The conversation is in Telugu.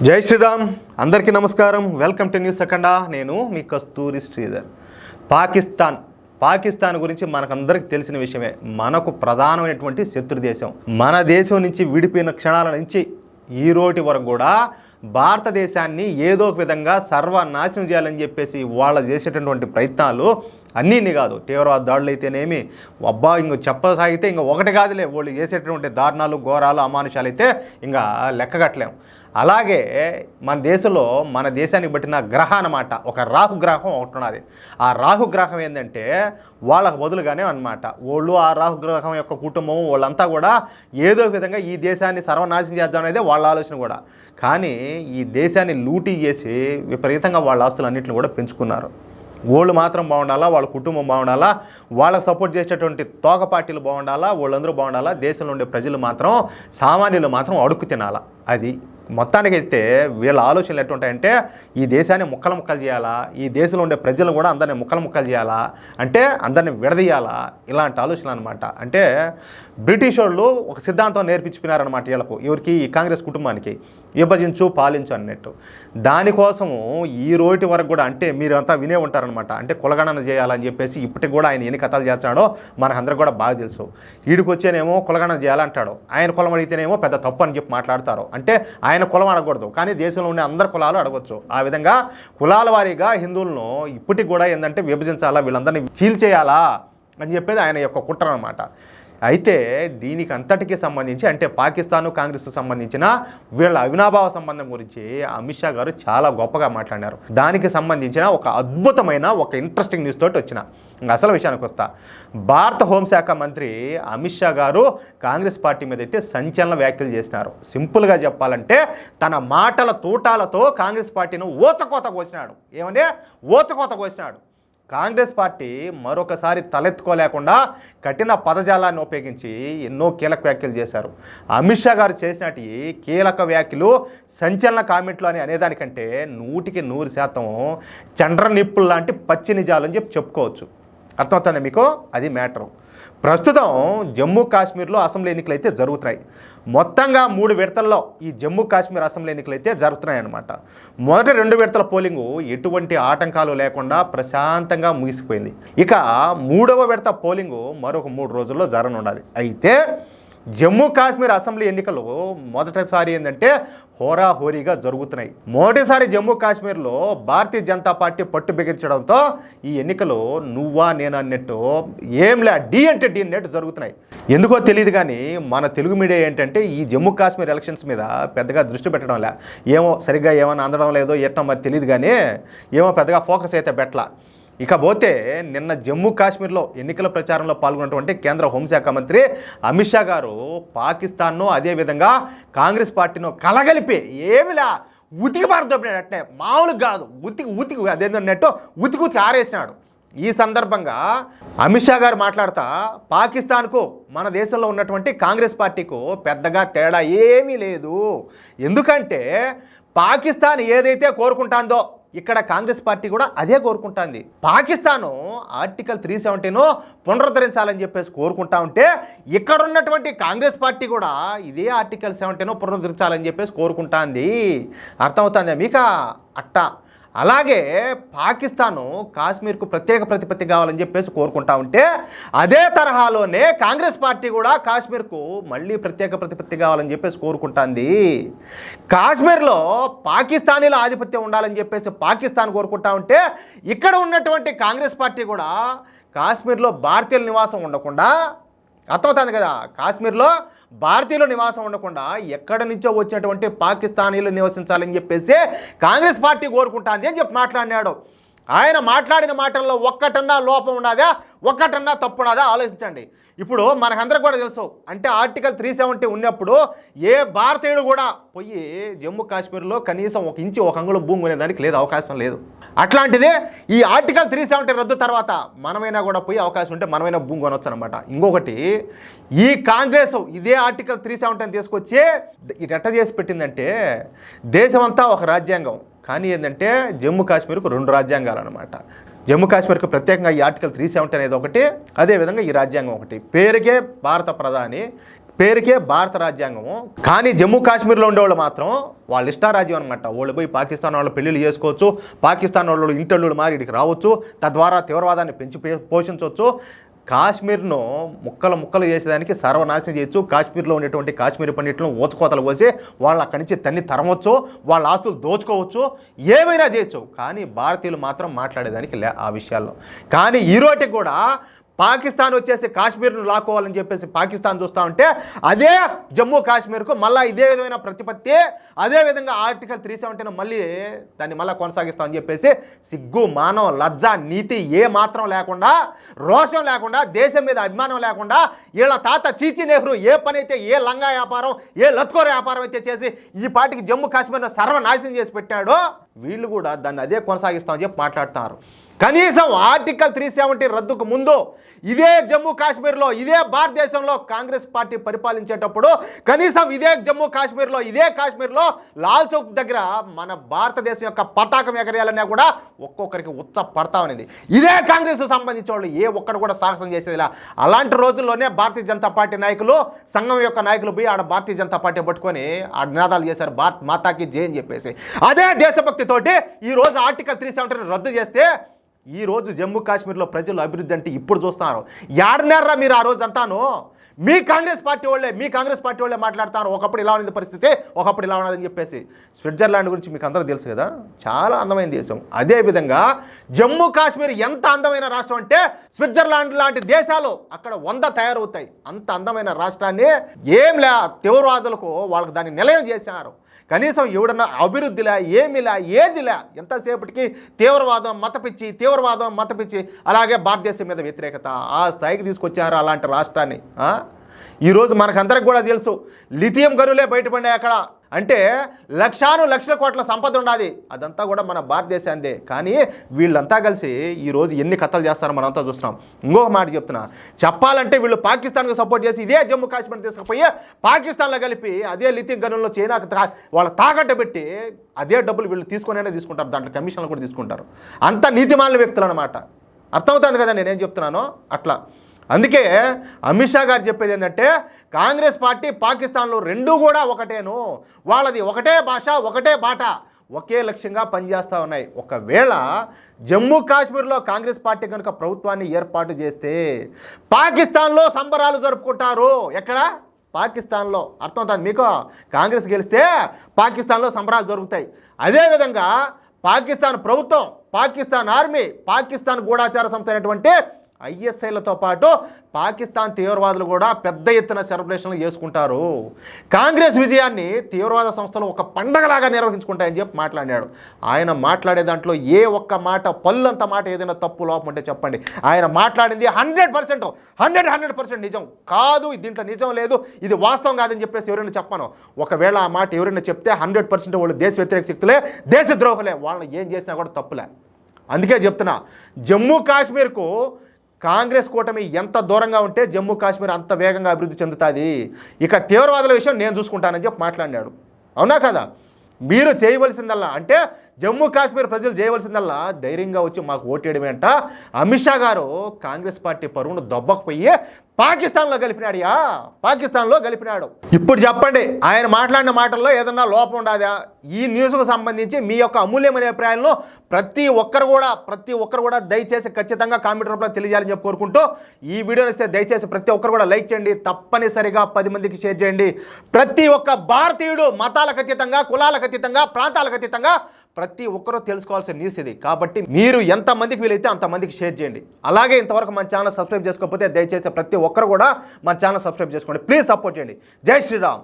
జై శ్రీరామ్, అందరికీ నమస్కారం. Welcome to news second. నేను మీ కస్తూరి శ్రీధర్. పాకిస్తాన్ గురించి మనకందరికి తెలిసిన విషయమే. మనకు ప్రధానమైనటువంటి శత్రు దేశం. మన దేశం నుంచి విడిపోయిన క్షణాల నుంచి ఈ రోజు వరకు కూడా భారతదేశాన్ని ఏదో ఒక విధంగా సర్వనాశనం చేయాలని చెప్పేసి వాళ్ళు చేసేటటువంటి ప్రయత్నాలు అన్నీ కాదు. తీవ్రవాద దాడులు అయితేనేమి, ఇంక చెప్పసాగితే ఇంకా ఒకటి కాదులే, వాళ్ళు చేసేటటువంటి దారుణాలు, ఘోరాలు, అమానుషాలు అయితే ఇంకా లెక్కగట్టలేము. అలాగే మన దేశానికి బట్టిన గ్రహం అన్నమాట, ఒక రాహుగ్రహం ఒకటి ఉన్నది. ఆ రాహుగ్రహం ఏంటంటే వాళ్ళకు బదులుగానే అన్నమాట. వాళ్ళు ఆ రాహుగ్రహం యొక్క కుటుంబం వాళ్ళంతా కూడా ఏదో విధంగా ఈ దేశాన్ని సర్వనాశనం చేద్దాం అనేది వాళ్ళ ఆలోచన కూడా. కానీ ఈ దేశాన్ని లూటీ చేసి విపరీతంగా వాళ్ళ ఆస్తులన్నింటిని కూడా పెంచుకున్నారు. వాళ్ళు మాత్రం బాగుండాలా, వాళ్ళ కుటుంబం బాగుండాలా, వాళ్ళకు సపోర్ట్ చేసేటువంటి తోక పార్టీలు బాగుండాలా, వాళ్ళందరూ బాగుండాలా, దేశంలో ఉండే ప్రజలు మాత్రం, సామాన్యులు మాత్రం అడుక్కు తినాలా. అది మొత్తానికైతే వీళ్ళ ఆలోచనలు ఎట్లుంటాయంటే ఈ దేశాన్ని ముక్కలు చేయాలా, ఈ దేశంలో ఉండే ప్రజలు కూడా అందరినీ ముక్కలు చేయాలా, అంటే అందరినీ విడదీయాలా, ఇలాంటి ఆలోచనలు అనమాట. అంటే బ్రిటిష్ వాళ్ళు ఒక సిద్ధాంతం నేర్పించుకున్నారనమాట వీళ్ళకు, ఎవరికి, ఈ కాంగ్రెస్ కుటుంబానికి, విభజించు పాలించు అన్నట్టు. దానికోసము ఈ రోజు వరకు కూడా, అంటే మీరు అంతా వినే ఉంటారనమాట, అంటే కులగణన చేయాలని చెప్పేసి ఇప్పటికి కూడా ఆయన ఎన్ని కథలు చేస్తాడో మనకందరికి కూడా బాగా తెలుసు. వీడికి వచ్చేనేమో కులగణన చేయాలంటాడు, ఆయన కులం అడిగితేనేమో పెద్ద తప్పు అని చెప్పి మాట్లాడతారు. అంటే ఆయన కులం అడగకూడదు, కానీ దేశంలో ఉండే అందరు కులాలు అడగొచ్చు. ఆ విధంగా కులాల వారీగా హిందువులను ఇప్పటికి కూడా ఏంటంటే విభజించాలా, వీళ్ళందరినీ చీల్చేయాలా అని చెప్పేది ఆయన యొక్క కుట్ర అనమాట. అయితే దీనికి అంతటికీ సంబంధించి, అంటే పాకిస్తాన్ కాంగ్రెస్కు సంబంధించిన వీళ్ళ అవినాభావ సంబంధం గురించి అమిత్ షా గారు చాలా గొప్పగా మాట్లాడినారు. దానికి సంబంధించిన ఒక అద్భుతమైన ఒక ఇంట్రెస్టింగ్ న్యూస్ తోటి వచ్చిన అసలు విషయానికి వస్తా. భారత హోంశాఖ మంత్రి అమిత్ షా గారు కాంగ్రెస్ పార్టీ మీద అయితే సంచలన వ్యాఖ్యలు చేసినారు. సింపుల్గా చెప్పాలంటే తన మాటల తూటాలతో కాంగ్రెస్ పార్టీని ఊచకోత కోసినాడు. ఏమంటే ఊచకోత కోసినాడు. కాంగ్రెస్ పార్టీ మరొకసారి తలెత్తుకోలేకుండా కఠిన పదజాలాన్ని ఉపయోగించి ఎన్నో కీలక వ్యాఖ్యలు చేశారు. అమిత్ షా గారు చేసినట్టు కీలక వ్యాఖ్యలు, సంచలన కామెంట్లు అని అనేదానికంటే 100% చండ్ర నిప్పులు లాంటి పచ్చి నిజాలు అని చెప్పుకోవచ్చు. అర్థమవుతుంది మీకు? అది మ్యాటరు. ప్రస్తుతం జమ్మూ కాశ్మీర్లో అసెంబ్లీ ఎన్నికలు అయితే జరుగుతున్నాయి. మొత్తంగా 3 విడతల్లో ఈ జమ్మూ కాశ్మీర్ అసెంబ్లీ ఎన్నికలు అయితే జరుగుతున్నాయి అన్నమాట. మొదటి 2 విడతల పోలింగు ఎటువంటి ఆటంకాలు లేకుండా ప్రశాంతంగా ముగిసిపోయింది. ఇక 3వ విడత పోలింగు మరొక 3 రోజుల్లో జరగనుండాలి. అయితే జమ్మూ కాశ్మీర్ అసెంబ్లీ ఎన్నికలు మొదటిసారి ఏంటంటే హోరాహోరీగా జరుగుతున్నాయి. మొదటిసారి జమ్మూ కాశ్మీర్లో భారతీయ జనతా పార్టీ పట్టు బిగించడంతో ఈ ఎన్నికలు నువ్వా నేను అన్నట్టు, ఏంలే డి అంటే డి అన్నట్టు జరుగుతున్నాయి. ఎందుకో తెలియదు కానీ మన తెలుగు మీడియా ఏంటంటే ఈ జమ్మూ కాశ్మీర్ ఎలక్షన్స్ మీద పెద్దగా దృష్టి పెట్టడం లే. ఏమో సరిగ్గా ఏమైనా అందడం లేదో ఎట్టో మరి తెలియదు కానీ ఏమో పెద్దగా ఫోకస్ అయితే పెట్టలా. ఇకపోతే నిన్న జమ్మూ కాశ్మీర్లో ఎన్నికల ప్రచారంలో పాల్గొన్నటువంటి కేంద్ర హోంశాఖ మంత్రి అమిత్ షా గారు పాకిస్తాన్ను, అదేవిధంగా కాంగ్రెస్ పార్టీను కలగలిపి ఏమిలా ఉతికి పారదొబ్బినట్టే, మామూలు కాదు, ఉతికి అదేంటన్నట్టు ఉతికి ఆరేసినాడు. ఈ సందర్భంగా అమిత్ షా గారు మాట్లాడుతూ పాకిస్తాన్కు మన దేశంలో ఉన్నటువంటి కాంగ్రెస్ పార్టీకు పెద్దగా తేడా ఏమీ లేదు. ఎందుకంటే పాకిస్తాన్ ఏదైతే కోరుకుంటాందో ఇక్కడ కాంగ్రెస్ పార్టీ కూడా అదే కోరుకుంటుంది. పాకిస్తాను ఆర్టికల్ 370 పునరుద్ధరించాలని చెప్పేసి కోరుకుంటా ఉంటే ఇక్కడ ఉన్నటువంటి కాంగ్రెస్ పార్టీ కూడా ఇదే ఆర్టికల్ 70 పునరుద్ధరించాలని చెప్పేసి కోరుకుంటుంది. అర్థమవుతుందా మీకు? అట్టా అలాగే పాకిస్తాను కాశ్మీర్కు ప్రత్యేక ప్రతిపత్తి కావాలని చెప్పేసి కోరుకుంటా ఉంటే అదే తరహాలోనే కాంగ్రెస్ పార్టీ కూడా కాశ్మీర్కు మళ్ళీ ప్రత్యేక ప్రతిపత్తి కావాలని చెప్పేసి కోరుకుంటుంది. కాశ్మీర్లో పాకిస్తానీల ఆధిపత్యం ఉండాలని చెప్పేసి పాకిస్తాన్ కోరుకుంటా ఉంటే ఇక్కడ ఉన్నటువంటి కాంగ్రెస్ పార్టీ కూడా కాశ్మీర్లో భారతీయుల నివాసం ఉండకుండా, అర్థమవుతుంది కదా, కాశ్మీర్లో భారతీయుల నివాసం ఉండకుండా ఎక్కడి నుంచో వచ్చినటువంటి పాకిస్తానీలు నివసించాలని చెప్పేసి కాంగ్రెస్ పార్టీ కోరుకుంటాంది అని చెప్పి మాట్లాడినాడు. ఆయన మాట్లాడిన మాటల్లో ఒక్కటన్నా లోపం ఉన్నదా, ఒక్కటన్నా తప్పు ఉన్నదా ఆలోచించండి. ఇప్పుడు మనకందరికి కూడా తెలుసు, అంటే ఆర్టికల్ 370 ఉన్నప్పుడు ఏ భారతీయుడు కూడా పోయి జమ్మూ కాశ్మీర్లో కనీసం 1 ఇంచు 1 అంగుళం భూమి కొనేదానికి లేదు, అవకాశం లేదు. అట్లాంటిదే ఈ ఆర్టికల్ 370 రద్దు తర్వాత మనమైనా కూడా పోయి అవకాశం ఉంటే మనమైనా భూమి కొనవచ్చు అనమాట. ఇంకొకటి, ఈ కాంగ్రెస్ ఇదే ఆర్టికల్ 370 తీసుకొచ్చి ఇది ఎట్ట చేసి పెట్టిందంటే దేశమంతా ఒక రాజ్యాంగం, కానీ ఏంటంటే జమ్మూ కాశ్మీర్కు 2 రాజ్యాంగాలు అనమాట. జమ్మూ కాశ్మీర్కి ప్రత్యేకంగా ఈ ఆర్టికల్ 370 అనేది ఒకటి, అదేవిధంగా ఈ రాజ్యాంగం ఒకటి. పేరుకే భారత ప్రధాని, పేరుకే భారత రాజ్యాంగము, కానీ జమ్మూ కాశ్మీర్లో ఉండేవాళ్ళు మాత్రం వాళ్ళ ఇష్టారాజ్యం అనమాట. వాళ్ళు పోయి పాకిస్తాన్ వాళ్ళు పెళ్లిళ్ళు చేసుకోవచ్చు, పాకిస్తాన్ వాళ్ళు ఇంటళ్ళు మారి ఇక్కడికి రావచ్చు, తద్వారా తీవ్రవాదాన్ని పెంచి పోషించవచ్చు. కాశ్మీర్ను ముక్కలు చేసేదానికి సర్వనాశనం చేయొచ్చు. కాశ్మీర్లో ఉండేటువంటి కాశ్మీరీ పండితులను ఊచకోతలు పోసి వాళ్ళు అక్కడి నుంచి తన్ని తరమవచ్చు, వాళ్ళ ఆస్తులు దోచుకోవచ్చు, ఏమైనా చేయొచ్చు. కానీ భారతీయులు మాత్రం మాట్లాడేదానికి ఆ విషయాల్లో. కానీ ఈరోటికి కూడా పాకిస్తాన్ వచ్చేసి కాశ్మీర్ను లాక్కోవాలని చెప్పేసి పాకిస్తాన్ చూస్తూ ఉంటే అదే జమ్మూ కాశ్మీర్కు మళ్ళీ ఇదే విధమైన ప్రతిపత్తి, అదేవిధంగా ఆర్టికల్ 370 మళ్ళీ దాన్ని మళ్ళీ కొనసాగిస్తామని చెప్పేసి సిగ్గు, మానవ, లజ్జ, నీతి ఏ మాత్రం లేకుండా, రోషం లేకుండా, దేశం మీద అభిమానం లేకుండా వీళ్ళ తాత చీచి నెహ్రూ ఏ పని అయితే, ఏ లంగా వ్యాపారం, ఏ లత్కోర వ్యాపారం అయితే చేసి ఈ పాటికి జమ్మూ కాశ్మీర్ను సర్వనాశనం చేసి పెట్టాడో వీళ్ళు కూడా దాన్ని అదే కొనసాగిస్తామని చెప్పి మాట్లాడుతున్నారు. కనీసం ఆర్టికల్ 370 రద్దుకు ముందు ఇదే జమ్మూ కాశ్మీర్లో, ఇదే భారతదేశంలో కాంగ్రెస్ పార్టీ పరిపాలించేటప్పుడు కనీసం ఇదే జమ్మూ కాశ్మీర్లో, ఇదే కాశ్మీర్లో లాల్ చౌక్ దగ్గర మన భారతదేశం యొక్క పతాకం ఎగరేయాలన్నా కూడా ఒక్కొక్కరికి ఉత్స పడతా ఉన్నది. ఇదే కాంగ్రెస్ సంబంధించిన వాళ్ళు ఏ ఒక్కడు కూడా సాహసం చేసేదిలా. అలాంటి రోజుల్లోనే భారతీయ జనతా పార్టీ నాయకులు, సంఘం యొక్క నాయకులు పోయి ఆడ భారతీయ జనతా పార్టీ పట్టుకొని ఆ నినాదాలు చేశారు, భారత్ మాతాకి జై అని చెప్పేసి. అదే దేశభక్తితోటి ఈరోజు ఆర్టికల్ 370 రద్దు చేస్తే ఈరోజు జమ్మూ కాశ్మీర్లో ప్రజలు అభివృద్ధి అంటే ఇప్పుడు చూస్తున్నారు. ఏడనేర్రా మీరు ఆ రోజు అంతాను మీ కాంగ్రెస్ పార్టీ వాళ్ళే మాట్లాడతారు. ఒకప్పుడు ఇలా ఉంది పరిస్థితి, ఒకప్పుడు ఇలా ఉన్నదని చెప్పేసి. స్విట్జర్లాండ్ గురించి మీకు అందరూ తెలుసు కదా, చాలా అందమైన దేశం. అదేవిధంగా జమ్మూ కాశ్మీర్ ఎంత అందమైన రాష్ట్రం అంటే స్విట్జర్లాండ్ లాంటి దేశాలు అక్కడ 100 తయారవుతాయి. అంత అందమైన రాష్ట్రాన్ని తీవ్రవాదులకు వాళ్ళకి దాన్ని నిలయం చేశారు. కనీసం ఎవడన్నా అభివృద్ధిలా, ఏమిలా, ఏదిలా, ఎంతసేపటికి తీవ్రవాదం మతపిచ్చి అలాగే భారతదేశం మీద వ్యతిరేకత ఆ స్థాయికి తీసుకొచ్చారు అలాంటి రాష్ట్రాన్ని. ఈరోజు మనకందరికి కూడా తెలుసు, లిథియం గనులే బయటపడినాయి అక్కడ. అంటే లక్షల కోట్ల సంపద ఉండాలి, అదంతా కూడా మన భారతదేశాందే. కానీ వీళ్ళంతా కలిసి ఈరోజు ఎన్ని కథలు చేస్తారో మనంతా చూస్తున్నాం. ఇంకొక మాట చెప్తున్నా, చెప్పాలంటే వీళ్ళు పాకిస్తాన్కి సపోర్ట్ చేసి ఇదే జమ్మూ కాశ్మీర్ తీసుకుపోయి పాకిస్తాన్లో కలిపి అదే లిథియం గనుల్లో చైనాకు వాళ్ళ తాకట్టు పెట్టి అదే డబ్బులు వీళ్ళు తీసుకుంటారు, దాంట్లో కమిషన్లు కూడా తీసుకుంటారు. అంత నీతిమాలిన వ్యక్తులు అనమాట. అర్థమవుతుంది కదా నేనేం చెప్తున్నానో అట్లా. అందుకే అమిత్ షా గారు చెప్పేది ఏంటంటే కాంగ్రెస్ పార్టీ, పాకిస్తాన్లో రెండూ కూడా ఒకటేను, వాళ్ళది ఒకటే భాష, ఒకటే బాట, ఒకే లక్ష్యంగా పనిచేస్తూ ఉన్నాయి. ఒకవేళ జమ్మూ కాశ్మీర్లో కాంగ్రెస్ పార్టీ కనుక ప్రభుత్వాన్ని ఏర్పాటు చేస్తే పాకిస్తాన్లో సంబరాలు జరుపుకుంటారు. ఎక్కడ? పాకిస్తాన్లో. అర్థమవుతుంది మీకు? కాంగ్రెస్ గెలిస్తే పాకిస్తాన్లో సంబరాలు జరుగుతాయి. అదేవిధంగా పాకిస్తాన్ ప్రభుత్వం, పాకిస్తాన్ ఆర్మీ, పాకిస్తాన్ గూఢాచార సంస్థ అయినటువంటి ISIలతో పాటు పాకిస్తాన్ తీవ్రవాదులు కూడా పెద్ద ఎత్తున సెలబ్రేషన్లు చేసుకుంటారు. కాంగ్రెస్ విజయాన్ని తీవ్రవాద సంస్థలు ఒక పండగలాగా నిర్వహించుకుంటాయని చెప్పి మాట్లాడాడు. ఆయన మాట్లాడే దాంట్లో ఏ ఒక్క మాట, పళ్ళంత మాట ఏదైనా తప్పు లోపం ఉంటే చెప్పండి. ఆయన మాట్లాడింది 100% నిజం కాదు, దీంట్లో నిజం లేదు, ఇది వాస్తవం కాదని చెప్పేసి ఎవరైనా చెప్పను. ఒకవేళ ఆ మాట ఎవరైనా చెప్తే 100% వాళ్ళు దేశ వ్యతిరేక శక్తులే, దేశద్రోహులే, వాళ్ళని ఏం చేసినా కూడా తప్పులే. అందుకే చెప్తున్నా, జమ్మూ కాశ్మీర్కు కాంగ్రెస్ కూటమి ఎంత దూరంగా ఉంటే జమ్మూ కాశ్మీర్ అంత వేగంగా అభివృద్ధి చెందుతుంది. ఇక తీవ్రవాదుల విషయం నేను చూసుకుంటానని చెప్పి మాట్లాడినాడు. అవునా కదా? మీరు చేయవలసిందల్లా, అంటే జమ్మూ కాశ్మీర్ ప్రజలు చేయవలసిందల్లా ధైర్యంగా వచ్చి మాకు ఓటేయడమే అంట. అమిత్ షా గారు కాంగ్రెస్ పార్టీ పరువును దొబ్బకపోయి పాకిస్తాన్లో గెలిపినాడు. ఇప్పుడు చెప్పండి, ఆయన మాట్లాడిన మాటల్లో ఏదన్నా లోపం ఉండాదా? ఈ న్యూస్కు సంబంధించి మీ యొక్క అమూల్యమైన అభిప్రాయాలను ప్రతి ఒక్కరు కూడా దయచేసి ఖచ్చితంగా కామెంట్ రూపంలో తెలియాలని చెప్పి కోరుకుంటూ, ఈ వీడియోని ఇస్తే దయచేసి ప్రతి ఒక్కరు కూడా లైక్ చేయండి, తప్పనిసరిగా 10 మందికి షేర్ చేయండి. ప్రతి ఒక్క భారతీయుడు మతాలకు అతీతంగా, కులాలకు అతీతంగా, ప్రాంతాలకు అతీతంగా ప్రతి ఒక్కరూ తెలుసుకోవాల్సిన న్యూస్ ఇది. కాబట్టి మీరు ఎంతమందికి వీలైతే అంతమందికి షేర్ చేయండి. అలాగే ఇంతవరకు మన ఛానల్ సబ్స్క్రైబ్ చేసుకోకపోతే దయచేసి ప్రతి ఒక్కరు కూడా మన ఛానల్ సబ్స్క్రైబ్ చేసుకోండి. ప్లీజ్ సపోర్ట్ చేయండి. జై శ్రీరామ్.